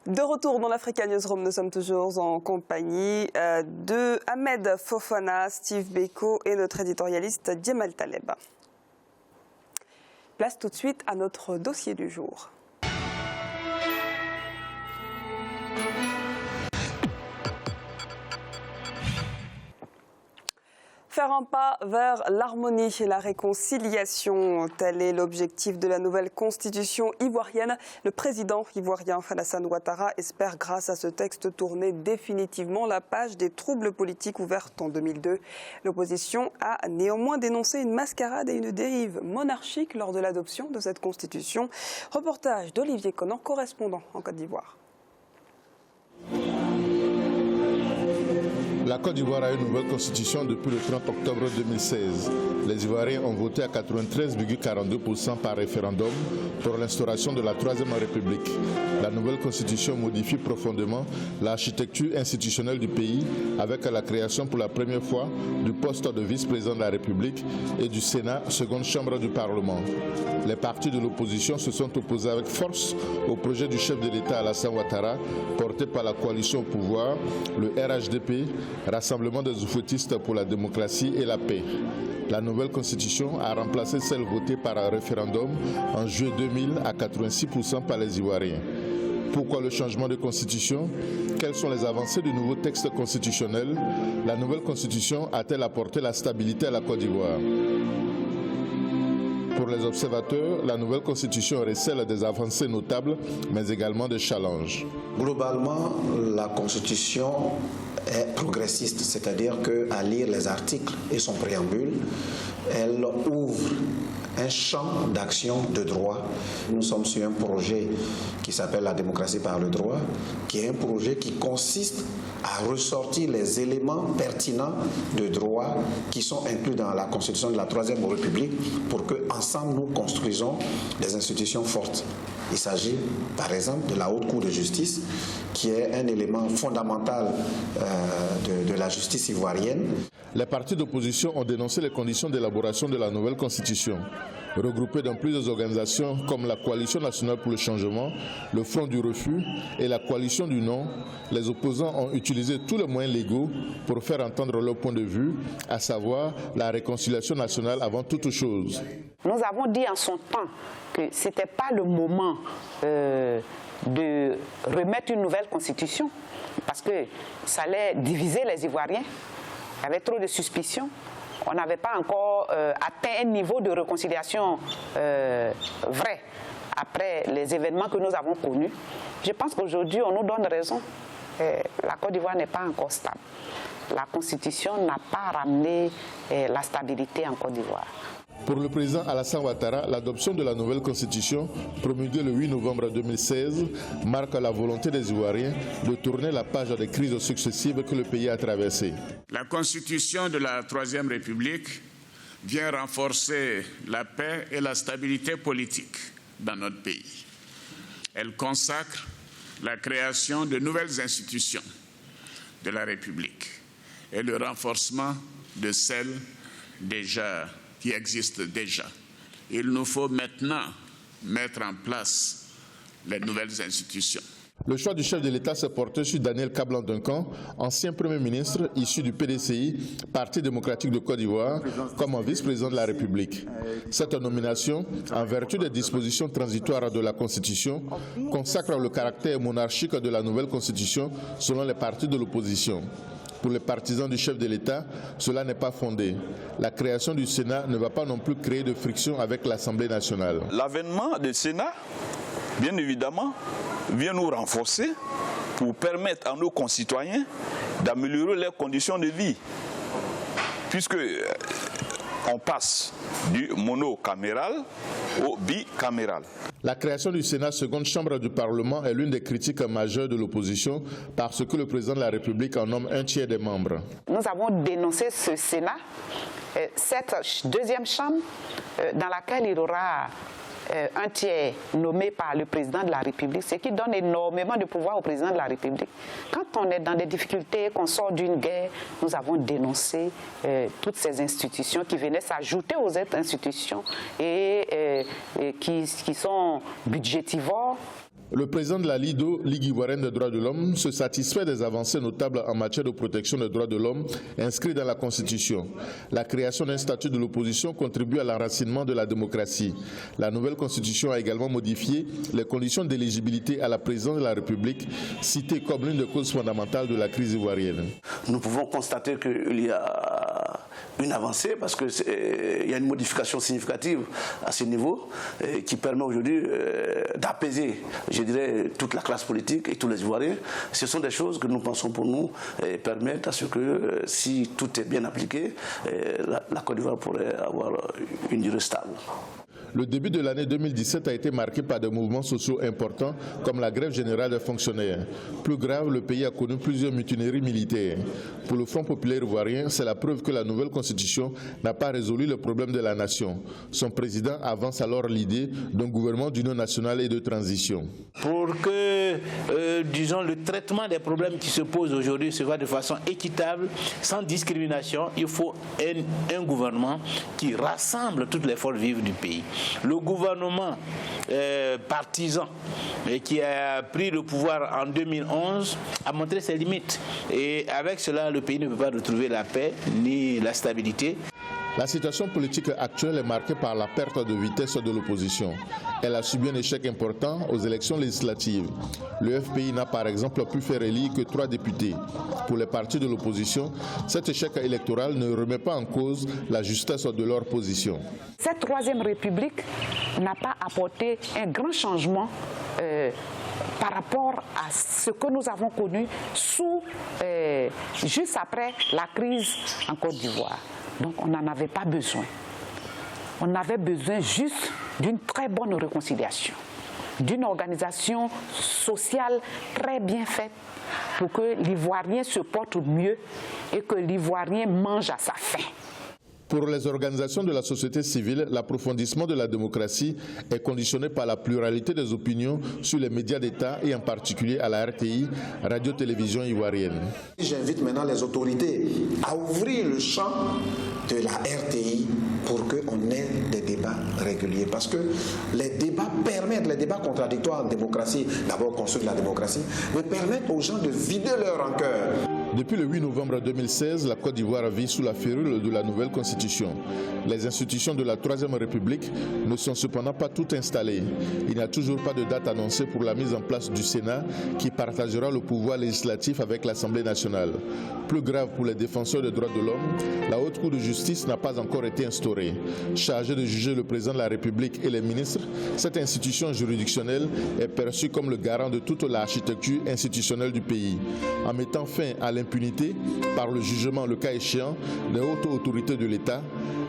De retour dans l'Africa Newsroom, nous sommes toujours en compagnie de Ahmed Fofana, Steve Beko et notre éditorialiste Djemal Taleb. Place tout de suite à notre dossier du jour. Faire un pas vers l'harmonie et la réconciliation, tel est l'objectif de la nouvelle constitution ivoirienne. Le président ivoirien Alassane Ouattara espère grâce à ce texte tourner définitivement la page des troubles politiques ouvertes en 2002. L'opposition a néanmoins dénoncé une mascarade et une dérive monarchique lors de l'adoption de cette constitution. Reportage d'Olivier Conan, correspondant en Côte d'Ivoire. La Côte d'Ivoire a une nouvelle constitution depuis le 30 octobre 2016. Les Ivoiriens ont voté à 93,42% par référendum pour l'instauration de la Troisième République. La nouvelle constitution modifie profondément l'architecture institutionnelle du pays avec la création pour la première fois du poste de vice-président de la République et du Sénat, seconde chambre du Parlement. Les partis de l'opposition se sont opposés avec force au projet du chef de l'État Alassane Ouattara, porté par la coalition au pouvoir, le RHDP, Rassemblement des oufouettistes pour la démocratie et la paix. La nouvelle constitution a remplacé celle votée par un référendum en juillet 2000 à 86% par les Ivoiriens. Pourquoi le changement de constitution? Quelles sont les avancées du nouveau texte constitutionnel? La nouvelle constitution a-t-elle apporté la stabilité à la Côte d'Ivoire? Pour les observateurs, la nouvelle constitution recèle des avancées notables, mais également des challenges. Globalement, la constitution est progressiste, c'est-à-dire qu'à lire les articles et son préambule, elle ouvre un champ d'action de droit. Nous sommes sur un projet qui s'appelle la démocratie par le droit, qui est un projet qui consiste à ressortir les éléments pertinents de droit qui sont inclus dans la constitution de la Troisième République pour qu'ensemble nous construisons des institutions fortes. Il s'agit par exemple de la Haute Cour de justice qui est un élément fondamental de la justice ivoirienne. Les partis d'opposition ont dénoncé les conditions d'élaboration de la nouvelle constitution. Regroupés dans plusieurs organisations comme la Coalition nationale pour le changement, le Front du refus et la Coalition du non, les opposants ont utilisé tous les moyens légaux pour faire entendre leur point de vue, à savoir la réconciliation nationale avant toute chose. Nous avons dit en son temps que ce n'était pas le moment de remettre une nouvelle constitution parce que ça allait diviser les Ivoiriens. Il y avait trop de suspicions. On n'avait pas encore atteint un niveau de réconciliation vrai après les événements que nous avons connus. Je pense qu'aujourd'hui, on nous donne raison. La Côte d'Ivoire n'est pas encore stable. La Constitution n'a pas ramené la stabilité en Côte d'Ivoire. Pour le président Alassane Ouattara, l'adoption de la nouvelle constitution, promulguée le 8 novembre 2016, marque la volonté des Ivoiriens de tourner la page des crises successives que le pays a traversées. La constitution de la Troisième République vient renforcer la paix et la stabilité politique dans notre pays. Elle consacre la création de nouvelles institutions de la République et le renforcement de celles qui existent déjà. Il nous faut maintenant mettre en place les nouvelles institutions. Le choix du chef de l'État s'est porté sur Daniel Kablan-Duncan, ancien Premier ministre issu du PDCI, Parti démocratique de Côte d'Ivoire, comme vice-président de la République. Cette nomination, en vertu des dispositions transitoires de la Constitution, consacre le caractère monarchique de la nouvelle Constitution selon les partis de l'opposition. Pour les partisans du chef de l'État, cela n'est pas fondé. La création du Sénat ne va pas non plus créer de friction avec l'Assemblée nationale. L'avènement du Sénat, bien évidemment, vient nous renforcer pour permettre à nos concitoyens d'améliorer leurs conditions de vie. Puisque on passe du monocaméral au bicaméral. La création du Sénat, seconde chambre du Parlement, est l'une des critiques majeures de l'opposition parce que le président de la République en nomme un tiers des membres. Nous avons dénoncé ce Sénat, cette deuxième chambre dans laquelle il y aura un tiers nommé par le président de la République, ce qui donne énormément de pouvoir au président de la République. Quand on est dans des difficultés, qu'on sort d'une guerre, nous avons dénoncé toutes ces institutions qui venaient s'ajouter aux autres institutions et qui sont budgétivores. Le président de la LIDO, Ligue ivoirienne des droits de l'homme, se satisfait des avancées notables en matière de protection des droits de l'homme inscrits dans la Constitution. La création d'un statut de l'opposition contribue à l'enracinement de la démocratie. La nouvelle Constitution a également modifié les conditions d'éligibilité à la présidence de la République, citées comme l'une des causes fondamentales de la crise ivoirienne. Nous pouvons constater qu'il y a une avancée parce qu'il y a une modification significative à ce niveau qui permet aujourd'hui d'apaiser, je dirais, toute la classe politique et tous les Ivoiriens. Ce sont des choses que nous pensons pour nous permettre à ce que, si tout est bien appliqué, la Côte d'Ivoire pourrait avoir une durée stable. Le début de l'année 2017 a été marqué par des mouvements sociaux importants comme la grève générale des fonctionnaires. Plus grave, le pays a connu plusieurs mutineries militaires. Pour le Front populaire ivoirien, c'est la preuve que la nouvelle constitution n'a pas résolu le problème de la nation. Son président avance alors l'idée d'un gouvernement d'union nationale et de transition. Pour que, disons, le traitement des problèmes qui se posent aujourd'hui se fasse de façon équitable, sans discrimination, il faut un gouvernement qui rassemble toutes les forces vives du pays. Le gouvernement partisan qui a pris le pouvoir en 2011 a montré ses limites. Et avec cela, le pays ne peut pas retrouver la paix ni la stabilité. La situation politique actuelle est marquée par la perte de vitesse de l'opposition. Elle a subi un échec important aux élections législatives. Le FPI n'a par exemple pu faire élire que 3 députés. Pour les partis de l'opposition, cet échec électoral ne remet pas en cause la justesse de leur position. Cette troisième République n'a pas apporté un grand changement par rapport à ce que nous avons connu juste après la crise en Côte d'Ivoire. Donc on n'en avait pas besoin. On avait besoin juste d'une très bonne réconciliation, d'une organisation sociale très bien faite pour que l'Ivoirien se porte mieux et que l'Ivoirien mange à sa faim. Pour les organisations de la société civile, l'approfondissement de la démocratie est conditionné par la pluralité des opinions sur les médias d'État et en particulier à la RTI, radio-télévision ivoirienne. J'invite maintenant les autorités à ouvrir le champ de la RTI pour qu'on ait des débats réguliers. Parce que les débats permettent, les débats contradictoires en démocratie, d'abord construire la démocratie, mais permettent aux gens de vider leur rancœur. Depuis le 8 novembre 2016, la Côte d'Ivoire vit sous la férule de la nouvelle constitution. Les institutions de la Troisième République ne sont cependant pas toutes installées. Il n'y a toujours pas de date annoncée pour la mise en place du Sénat qui partagera le pouvoir législatif avec l'Assemblée nationale. Plus grave pour les défenseurs des droits de l'homme, la Haute Cour de justice n'a pas encore été instaurée. Chargée de juger le président de la République et les ministres, cette institution juridictionnelle est perçue comme le garant de toute l'architecture institutionnelle du pays. En mettant fin à l'impunité par le jugement, le cas échéant, des hautes autorités de l'État,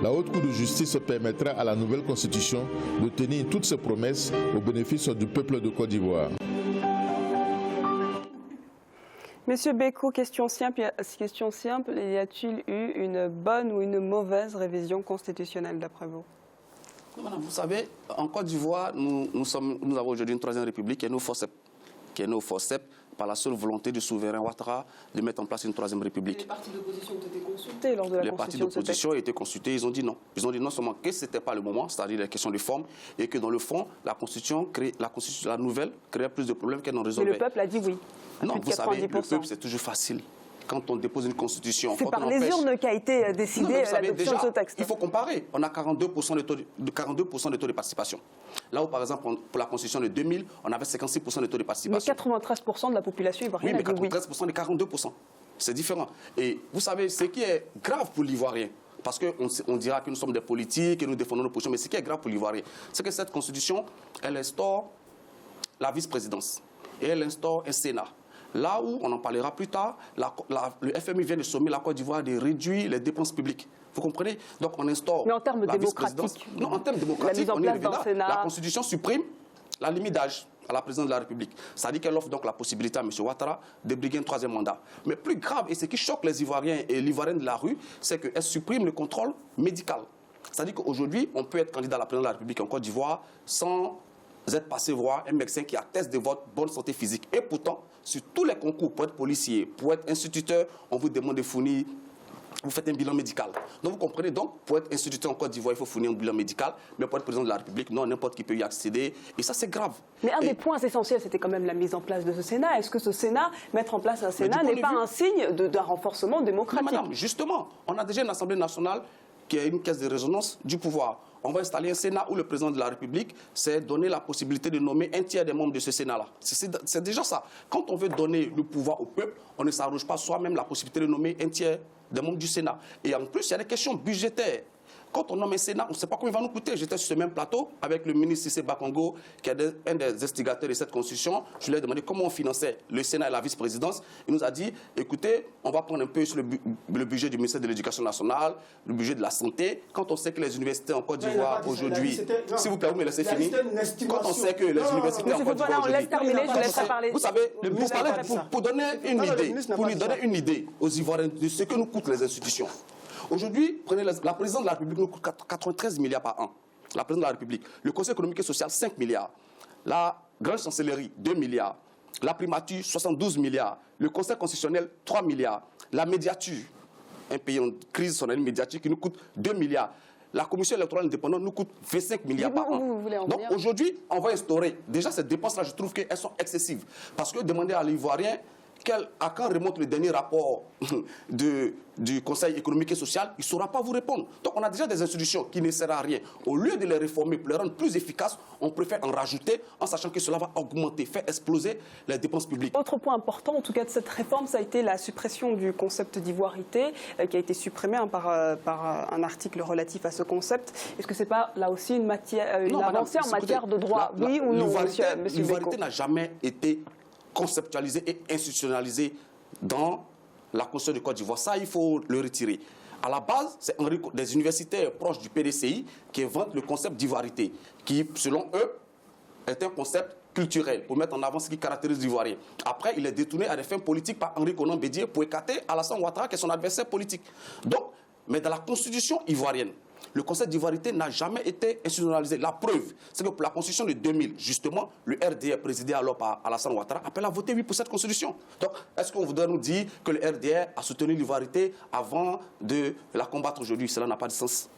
la Haute Cour de justice permettra à la nouvelle constitution de tenir toutes ses promesses au bénéfice du peuple de Côte d'Ivoire. Monsieur Beko, question simple, y a-t-il eu une bonne ou une mauvaise révision constitutionnelle d'après vous? Vous savez, en Côte d'Ivoire, nous avons aujourd'hui une troisième république qui est née au forceps par la seule volonté du souverain Ouattara de mettre en place une troisième république. Les partis d'opposition ont été consultés lors de la constitution. Les partis d'opposition ont été consultés, ils ont dit non. Ils ont dit non seulement que ce n'était pas le moment, c'est-à-dire la question de forme, et que dans le fond, la nouvelle créait plus de problèmes qu'elle n'en résolvait. Mais le peuple a dit oui. Non, vous savez, le peuple, c'est toujours facile. Quand on dépose une constitution... C'est par les urnes qu'a été décidée l'adoption de ce texte. Il faut comparer. On a 42% de taux de participation. Là où, par exemple, pour la constitution de 2000, on avait 56% de taux de participation. Mais 93% de la population ivoirienne a dit oui. Oui, mais 93% de 42%. C'est différent. Et vous savez, ce qui est grave pour l'Ivoirien, parce qu'on dira que nous sommes des politiques et nous défendons nos positions, mais ce qui est grave pour l'Ivoirien, c'est que cette constitution, elle instaure la vice-présidence et elle instaure un Sénat. Là où, on en parlera plus tard, le FMI vient de sommer la Côte d'Ivoire de réduire les dépenses publiques. Vous comprenez? Donc on instaure. Mais en termes démocratiques. Non, en termes démocratiques, on est arrivé là. La Constitution supprime la limite d'âge à la présidence de la République. Ça dit qu'elle offre donc la possibilité à M. Ouattara de briguer un troisième mandat. Mais plus grave, et ce qui choque les Ivoiriens et l'Ivoirienne de la rue, c'est qu'elle supprime le contrôle médical. C'est-à-dire qu'aujourd'hui, on peut être candidat à la présidence de la République en Côte d'Ivoire sans être passé voir un médecin qui atteste de votre bonne santé physique. Et pourtant, sur tous les concours, pour être policier, pour être instituteur, on vous demande de fournir, vous faites un bilan médical. Donc vous comprenez, donc pour être instituteur en Côte d'Ivoire, il faut fournir un bilan médical, mais pour être président de la République, non, n'importe qui peut y accéder. Et ça, c'est grave. Mais un des points essentiels, c'était quand même la mise en place de ce Sénat. Est-ce que ce Sénat, mettre en place un Sénat, n'est pas un signe d'un renforcement démocratique? Non, madame, justement, on a déjà une Assemblée nationale qui a une caisse de résonance du pouvoir. On va installer un Sénat où le président de la République s'est donné la possibilité de nommer un tiers des membres de ce Sénat-là. C'est déjà ça. Quand on veut donner le pouvoir au peuple, on ne s'arroge pas soi-même la possibilité de nommer un tiers des membres du Sénat. Et en plus, il y a des questions budgétaires. Quand on nomme un Sénat, on ne sait pas combien il va nous coûter. J'étais sur ce même plateau avec le ministre Cissé Bakongo, qui est un des instigateurs de cette constitution. Je lui ai demandé comment on finançait le Sénat et la vice-présidence. Il nous a dit, écoutez, on va prendre un peu sur le budget du ministère de l'Éducation nationale, le budget de la santé. Quand on sait que les universités en Côte d'Ivoire aujourd'hui, si vous pouvez me laisser finir, quand on sait que les universités en Côte d'Ivoire aujourd'hui, vous savez, pour donner une idée, pour lui donner une idée aux Ivoiriens de ce que nous coûtent les institutions. Aujourd'hui, prenez la présidence de la République nous coûte 93 milliards par an. La présidence de la République. Le Conseil économique et social, 5 milliards. La grande chancellerie, 2 milliards. La primature, 72 milliards. Le Conseil constitutionnel, 3 milliards. La médiature, un pays en crise, son année médiatique, qui nous coûte 2 milliards. La Commission électorale indépendante nous coûte 25 milliards par an. Donc aujourd'hui, on va instaurer. Déjà, ces dépenses-là, je trouve qu'elles sont excessives. Parce que demander à l'Ivoirien à quand remonte le dernier rapport du Conseil économique et social, il ne saura pas vous répondre. Donc on a déjà des institutions qui ne servent à rien. Au lieu de les réformer, pour les rendre plus efficaces, on préfère en rajouter en sachant que cela va augmenter, faire exploser les dépenses publiques. Autre point important, en tout cas de cette réforme, ça a été la suppression du concept d'ivoirité, qui a été supprimé par un article relatif à ce concept. Est-ce que ce n'est pas là aussi une avancée en matière de droit? Oui ou non, monsieur Beko? L'ivoirité n'a jamais été conceptualisé et institutionnalisé dans la Constitution de Côte d'Ivoire. Ça, il faut le retirer. À la base, c'est des universitaires proches du PDCI qui inventent le concept d'ivoirité, qui, selon eux, est un concept culturel pour mettre en avant ce qui caractérise l'Ivoirien. Après, il est détourné à des fins politiques par Henri Konan Bédié pour écarter Alassane Ouattara, qui est son adversaire politique. Donc, mais dans la Constitution ivoirienne, le concept d'ivoirité n'a jamais été institutionnalisé. La preuve, c'est que pour la Constitution de 2000, justement, le RDR, présidé alors par Alassane Ouattara, appelle à voter oui pour cette Constitution. Donc, est-ce qu'on voudrait nous dire que le RDR a soutenu l'ivoirité avant de la combattre aujourd'hui? Cela n'a pas de sens.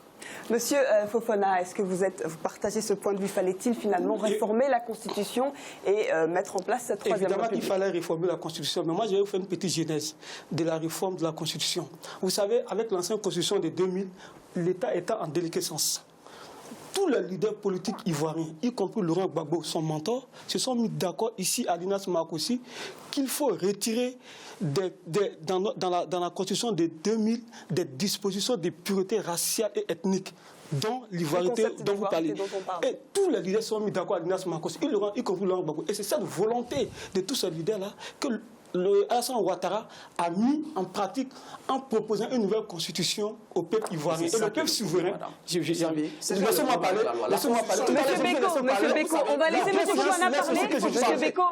Monsieur Fofana, est-ce que vous partagez ce point de vue? Fallait-il finalement réformer la Constitution et mettre en place cette troisième République? Évidemment qu'il fallait réformer la Constitution, mais moi je vais vous faire une petite genèse de la réforme de la Constitution. Vous savez, avec l'ancienne Constitution de 2000, l'État était en déliquescence. Tous les leaders politiques ivoiriens, y compris Laurent Gbagbo, son mentor, se sont mis d'accord ici à l'INAS Marcoussi qu'il faut retirer dans la Constitution de 2000 des dispositions de pureté raciale et ethnique dont l'ivoirité dont vous parlez. Et tous les leaders se sont mis d'accord à l'INAS Marcoussi, y compris Laurent Gbagbo. Et c'est cette volonté de tous ces leaders-là que Alassane Ouattara a mis en pratique en proposant une nouvelle constitution au peuple ivoirien. Et le peuple souverain, laissez-moi parler. Monsieur Beko, on va laisser M. Fofana parler. Monsieur Beko,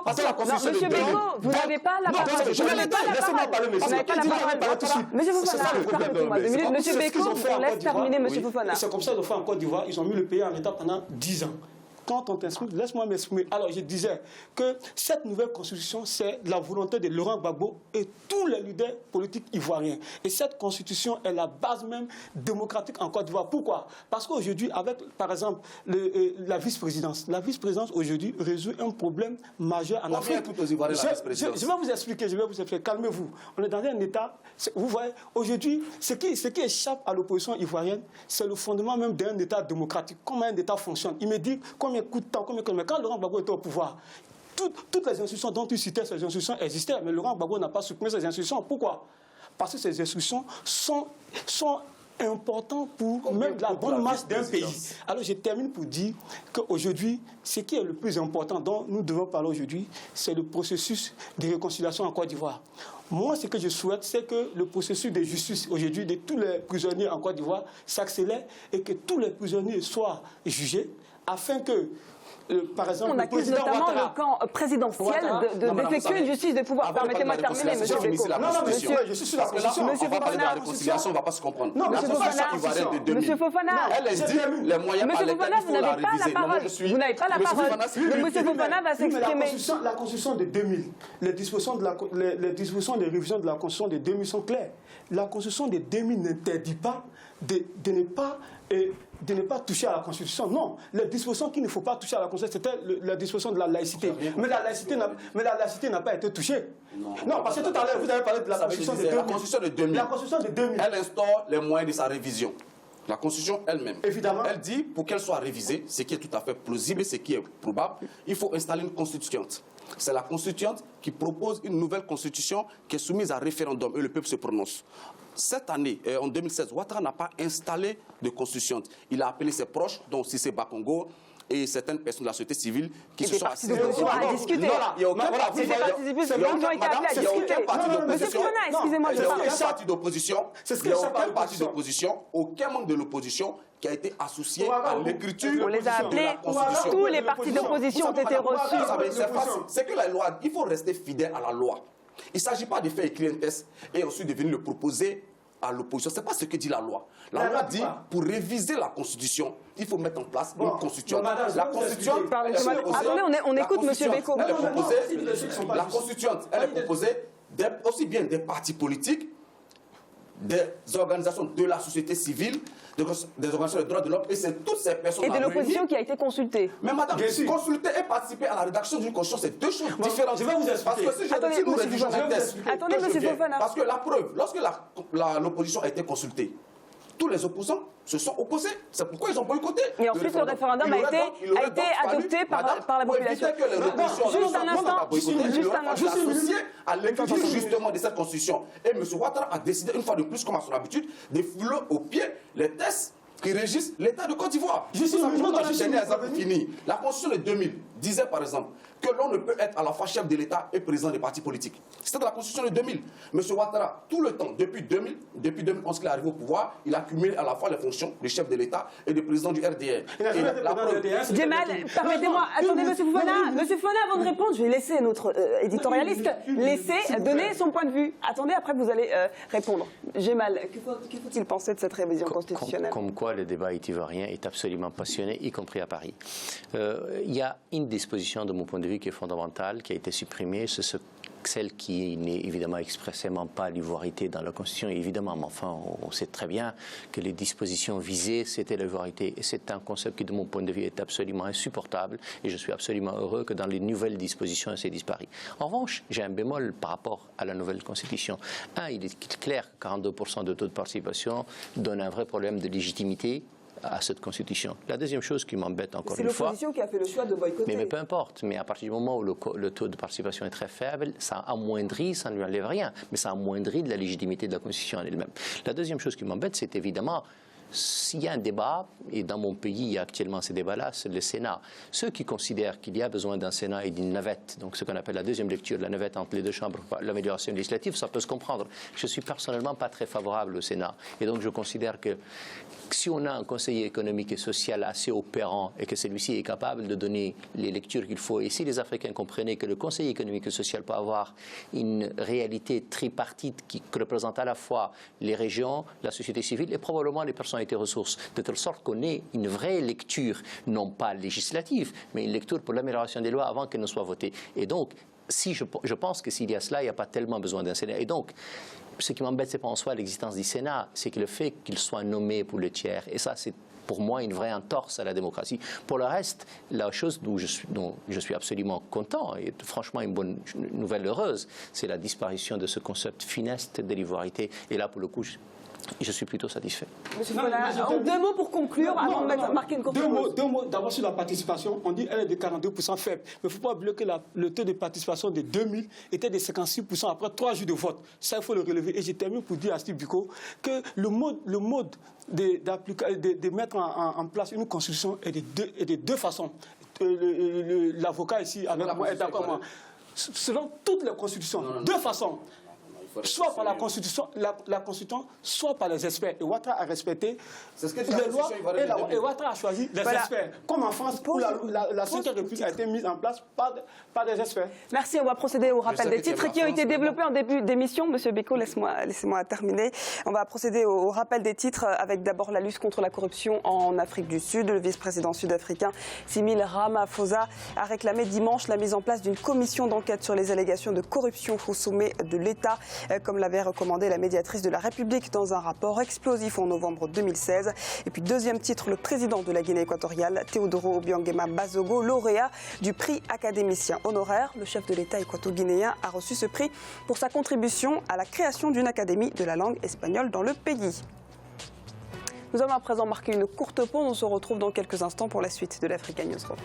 vous n'avez pas la parole. Vous n'avez pas la parole. Monsieur Fofana, Monsieur Beko, on laisse terminer M. Fofana. C'est comme ça qu'ils font en Côte d'Ivoire. Ils ont mis le pays en état pendant 10 ans. Quand on t'insulte, laisse-moi m'exprimer. Alors, je disais que cette nouvelle constitution, c'est la volonté de Laurent Gbagbo et tous les leaders politiques ivoiriens. Et cette constitution est la base même démocratique en Côte d'Ivoire. Pourquoi? Parce qu'aujourd'hui, avec, par exemple, la vice-présidence aujourd'hui résout un problème majeur en Afrique. Je vais vous expliquer, calmez-vous. On est dans un état, vous voyez, aujourd'hui, ce qui échappe à l'opposition ivoirienne, c'est le fondement même d'un état démocratique. Comment un état fonctionne? Il me dit combien coûte de temps, quand Laurent Gbagbo était au pouvoir, toutes les institutions dont tu citais, ces institutions existaient, mais Laurent Gbagbo n'a pas supprimé ces institutions. Pourquoi? Parce que ces institutions sont importantes pour même la bonne marche d'un pays. Alors je termine pour dire qu'aujourd'hui, ce qui est le plus important dont nous devons parler aujourd'hui, c'est le processus de réconciliation en Côte d'Ivoire. Moi, ce que je souhaite, c'est que le processus de justice aujourd'hui de tous les prisonniers en Côte d'Ivoire s'accélère et que tous les prisonniers soient jugés afin que par exemple, on le accuse président notamment Ouattara. le camp présidentiel Ouattara. d'effectuer une justice des pouvoirs. Permettez-moi de terminer, monsieur Béco. Monsieur, je suis sur la Parce que là, Constitution. on va parler de la réconciliation, on ne va pas se comprendre. Non, la monsieur Constitution Fofana, ivoirienne de 2000. Monsieur Fofana, elle dit les moyens par Monsieur lesquels Fofana, il vous faut la n'avez pas la réviser. parole. Vous n'avez pas la parole. Monsieur Fofana va s'exprimer. La Constitution de 2000, les dispositions des révisions de la Constitution de 2000 sont claires. La Constitution de 2000 n'interdit pas de ne pas toucher à la Constitution. Non, les dispositions qu'il ne faut pas toucher à la Constitution, c'était la disposition de la laïcité. Mais la laïcité n'a pas été touchée. Non, parce que tout à l'heure, vous avez parlé de la Constitution de 2000. La Constitution de 2000. La Constitution de 2000. Elle instaure les moyens de sa révision. La Constitution elle-même. Évidemment. Elle dit, pour qu'elle soit révisée, ce qui est tout à fait plausible, ce qui est probable, il faut installer une constituante. C'est la constituante qui propose une nouvelle constitution qui est soumise à référendum et le peuple se prononce. Cette année, en 2016, Ouattara n'a pas installé de constituante. Il a appelé ses proches, dont Cissé Bakongo, et certaines personnes de la société civile qui se sont assises. d'opposition à discuter. Il n'y a aucun parti d'opposition. Il n'y a aucun parti d'opposition, aucun membre de l'opposition qui a été associé à l'écriture On les a appelés, tous les partis d'opposition ont été reçus. C'est que la loi, il faut rester fidèle à la loi. Il ne s'agit pas de faire écrire un texte et ensuite de venir le proposer à l'opposition. Ce n'est pas ce que dit la loi. La loi dit, pour réviser la Constitution, il faut mettre en place une constituante. La constituante, attendez, on écoute M. Béco. La constituante, elle est proposée aussi bien des partis politiques, des organisations de la société civile, des organisations de droits de l'homme, et c'est toutes ces personnes. Et de l'opposition qui a été consultée. Mais madame, consulter et participer à la rédaction d'une constitution, c'est deux choses différentes. Je vais vous expliquer. Parce que si nous rédigeons un texte, attendez, M. Fofana. parce que la preuve, lorsque l'opposition a été consultée, tous les opposants se sont opposés. C'est pourquoi ils ont boycotté. Et ensuite, le référendum a été adopté par la population. Juste un instant. Associé à l'écriture justement de cette constitution. Et M. Ouattara a décidé, une fois de plus, comme à son habitude, de fouler au pied les textes qui régissent l'État de Côte d'Ivoire. La constitution de 2000 disait par exemple que l'on ne peut être à la fois chef de l'État et président des partis politiques. C'était dans la constitution de 2000. M. Ouattara, tout le temps, depuis 2011 qu'il est arrivé au pouvoir, il a cumulé à la fois les fonctions de chef de l'État et de président du RDR. Djemal, permettez-moi, attendez, M. Fofana, avant de répondre, je vais laisser notre éditorialiste donner son point de vue. Attendez, après vous allez répondre. Djemal, que faut-il penser de cette révision constitutionnelle? Comme quoi le débat ivoirien est absolument passionné, y compris à Paris. Il y a une disposition de mon point de vue qui est fondamentale, qui a été supprimée, c'est celle qui n'est évidemment expressément pas l'ivoirité dans la Constitution, évidemment, mais enfin, on sait très bien que les dispositions visées, c'était l'ivoirité. Et c'est un concept qui, de mon point de vue, est absolument insupportable, et je suis absolument heureux que dans les nouvelles dispositions, c'est disparu. En revanche, j'ai un bémol par rapport à la nouvelle Constitution. Il est clair que 42% de taux de participation donne un vrai problème de légitimité à cette Constitution. La deuxième chose qui m'embête encore une fois... C'est l'opposition qui a fait le choix de boycotter. Mais peu importe. Mais à partir du moment où le taux de participation est très faible, ça amoindrit, ça ne lui enlève rien, mais ça amoindrit de la légitimité de la Constitution en elle-même. La deuxième chose qui m'embête, c'est évidemment... S'il y a un débat, et dans mon pays, il y a actuellement ces débats-là, c'est le Sénat. Ceux qui considèrent qu'il y a besoin d'un Sénat et d'une navette, donc ce qu'on appelle la deuxième lecture, la navette entre les deux chambres, l'amélioration législative, ça peut se comprendre. Je suis personnellement pas très favorable au Sénat. Et donc je considère que si on a un conseiller économique et social assez opérant et que celui-ci est capable de donner les lectures qu'il faut, et si les Africains comprenaient que le conseiller économique et social peut avoir une réalité tripartite qui représente à la fois les régions, la société civile et probablement les personnalités ressources, de telle sorte qu'on ait une vraie lecture, non pas législative, mais une lecture pour l'amélioration des lois avant qu'elles ne soient votées. Et donc, si je pense que s'il y a cela, il n'y a pas tellement besoin d'un Sénat. Et donc, ce qui m'embête, ce n'est pas en soi l'existence du Sénat, c'est que le fait qu'il soit nommé pour le tiers, et ça, c'est pour moi une vraie entorse à la démocratie. Pour le reste, la chose dont je suis absolument content, et franchement une bonne nouvelle heureuse, c'est la disparition de ce concept funeste de l'ivoirité. Et là, pour le coup, je suis plutôt satisfait. Monsieur Fofana, deux mots pour conclure avant de marquer une conclusion. Deux mots. D'abord sur la participation, on dit qu'elle est de 42% faible. Mais il ne faut pas oublier que le taux de participation de 2000 était de 56% après 3 jours de vote. Ça, il faut le relever. Et je termine pour dire à Steve Biko que le mode de mettre en place une constitution est de deux façons. L'avocat ici, avec moi, est d'accord avec moi. Selon toutes les constitutions, deux façons. soit par la Constitution, soit par les experts. Et Ouattara a respecté les lois et Ouattara a choisi les experts. Comme en France, où la 5e République a été mise en place par des experts. Merci, on va procéder au rappel des titres qui ont été développés en début d'émission. Monsieur Beko, laissez-moi terminer. On va procéder au rappel des titres avec d'abord la lutte contre la corruption en Afrique du Sud. Le vice-président sud-africain Cyril Ramaphosa a réclamé dimanche la mise en place d'une commission d'enquête sur les allégations de corruption au sommet de l'État, comme l'avait recommandé la médiatrice de la République dans un rapport explosif en novembre 2016. Et puis deuxième titre, le président de la Guinée équatoriale, Teodoro Obiangema Bazogo, lauréat du prix académicien honoraire. Le chef de l'État équato-guinéen a reçu ce prix pour sa contribution à la création d'une académie de la langue espagnole dans le pays. Nous allons à présent marquer une courte pause. On se retrouve dans quelques instants pour la suite de l'Africa News Room.